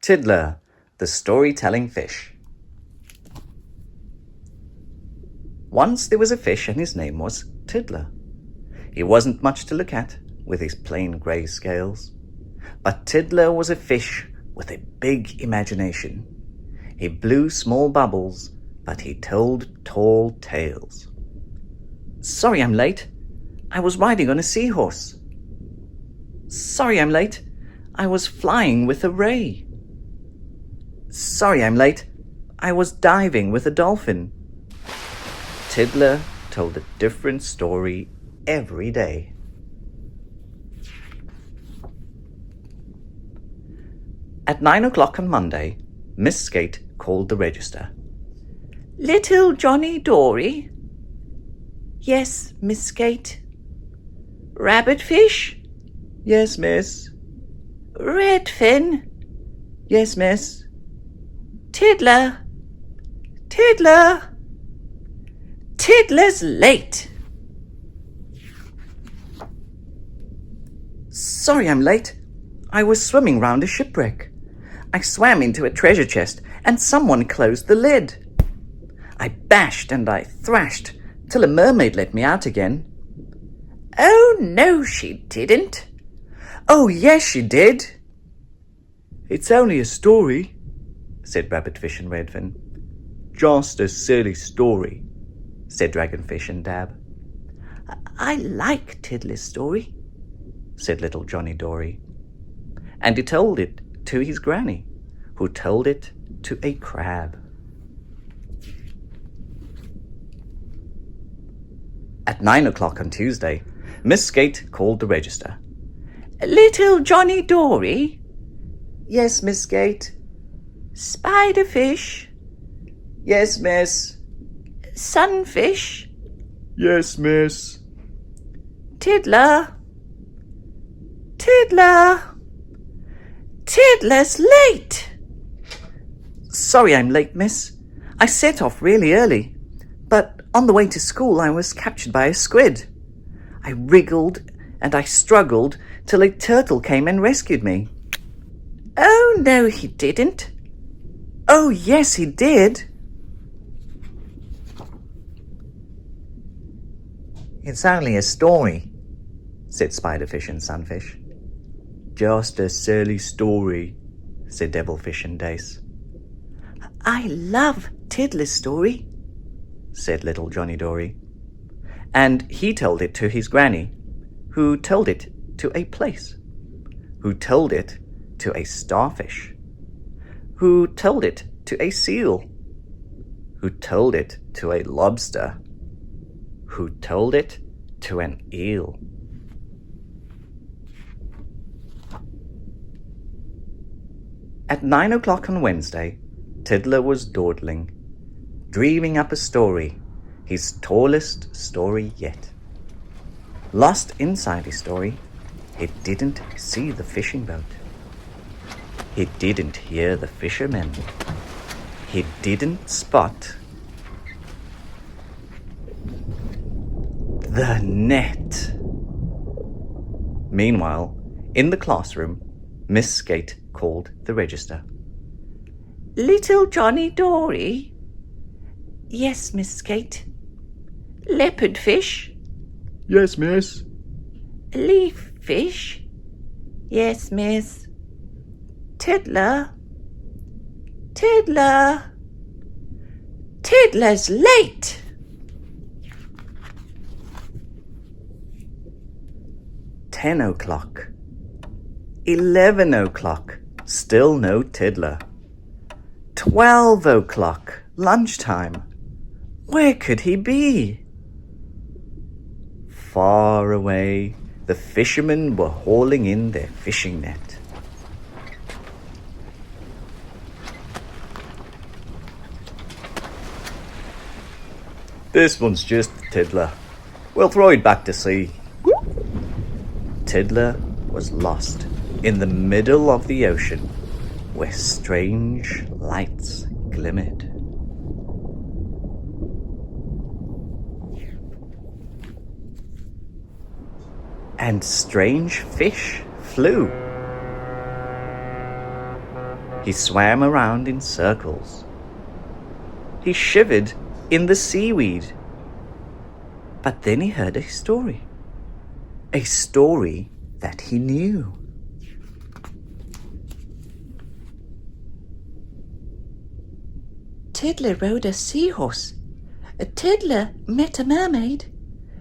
Tiddler, the storytelling fish. Once there was a fish and his name was Tiddler. He wasn't much to look at with his plain grey scales, but Tiddler was a fish with a big imagination. He blew small bubbles, but he told tall tales. Sorry I'm late. I was riding on a seahorse. Sorry I'm late. I was flying with a ray. Sorry I'm late. I was diving with a dolphin. Tiddler told a different story every day. At 9 o'clock on Monday, Miss Skate called the register. Little Johnny Dory? Yes, Miss Skate. Rabbitfish? Yes, miss. Redfin? Yes, miss. Tiddler? Tiddler? Tiddler's late. Sorry I'm late. I was swimming round a shipwreck. I swam into a treasure chest and someone closed the lid. I bashed and I thrashed till a mermaid let me out again. Oh, no, she didn't. Oh, yes, she did. It's only a story, said Rabbitfish and Redfin. Just a silly story, said Dragonfish and Dab. I like Tiddler's story, said little Johnny Dory. And he told it to his granny, who told it to a crab. At 9 o'clock on Tuesday, Miss Skate called the register. Little Johnny Dory? Yes, Miss Skate. Spiderfish? Yes, miss. Sunfish? Yes, miss. Tiddler? Tiddler? Tiddler's late. Sorry I'm late, miss. I set off really early, but on the way to school I was captured by a squid. I wriggled and I struggled till a turtle came and rescued me. Oh, no, he didn't. Oh, yes, he did. It's only a story, said Spiderfish and Sunfish. Just a silly story, said Devilfish and Dace. I love Tiddler's story, said little Johnny Dory. And he told it to his granny, who told it to a place, who told it to a starfish, who told it to a seal, who told it to a lobster, who told it to an eel. At 9 o'clock on Wednesday, Tiddler was dawdling, dreaming up a story, his tallest story yet. Lost inside his story, he didn't see the fishing boat. He didn't hear the fishermen. He didn't spot the net. Meanwhile, in the classroom, Miss Skate called the register. Little Johnny Dory? Yes, Miss Skate. Leopardfish? Yes, miss. Leaf fish? Yes, miss. Tiddler? Tiddler? Tiddler's late! "10 o'clock. 11 o'clock. Still no Tiddler. 12 o'clock. Lunchtime. Where could he be? Far away, the fishermen were hauling in their fishing net. This one's just Tiddler. We'll throw it back to sea. Tiddler was lost in the middle of the ocean, where strange lights glimmered. And strange fish flew. He swam around in circles. He shivered in the seaweed. But then he heard a story that he knew. Tiddler rode a seahorse. A Tiddler met a mermaid.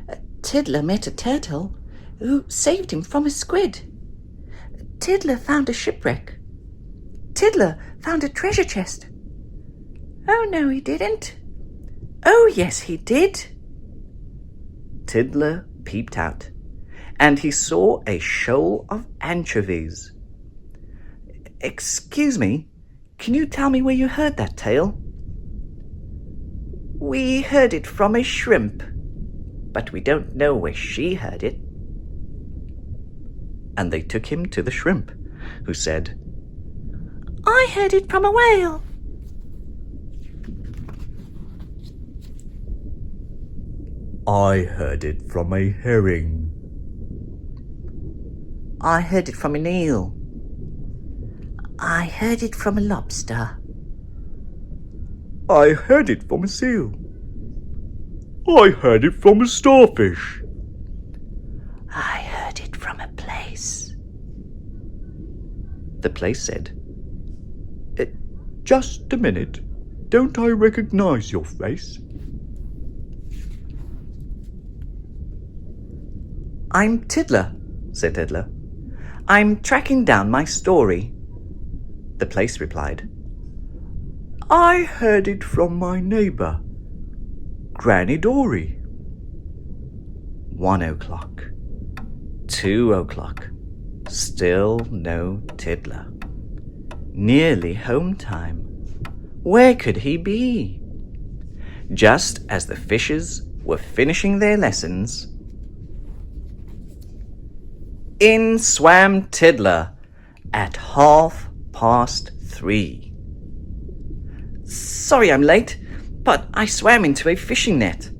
A Tiddler met a turtle who saved him from a squid. Tiddler found a shipwreck. Tiddler found a treasure chest. Oh, no, he didn't. Oh, yes, he did. Tiddler peeped out, and he saw a shoal of anchovies. Excuse me, can you tell me where you heard that tale? We heard it from a shrimp, but we don't know where she heard it. And they took him to the shrimp, who said, I heard it from a whale. I heard it from a herring. I heard it from an eel. I heard it from a lobster. I heard it from a seal. I heard it from a starfish. I heard it from a place. The place said, Just a minute. Don't I recognize your face? I'm Tiddler, said Tiddler. I'm tracking down my story. The place replied, I heard it from my neighbour, Granny Dory. 1 o'clock. 2 o'clock. Still no Tiddler. Nearly home time. Where could he be? Just as the fishes were finishing their lessons, in swam Tiddler at 3:30. Sorry I'm late, but I swam into a fishing net.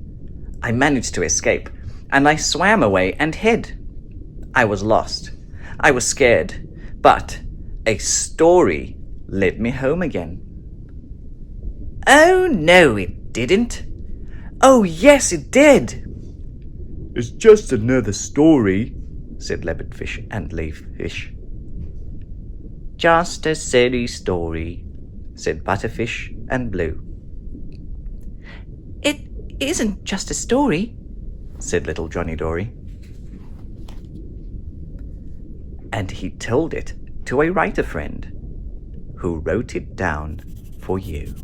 I managed to escape, and I swam away and hid. I was lost. I was scared, but a story led me home again. Oh, no, it didn't. Oh, yes, it did. It's just another story, said leopardfish and leaffish. Just a silly story, said butterfish and blue. It isn't just a story, said little Johnny Dory. And he told it to a writer friend, who wrote it down for you.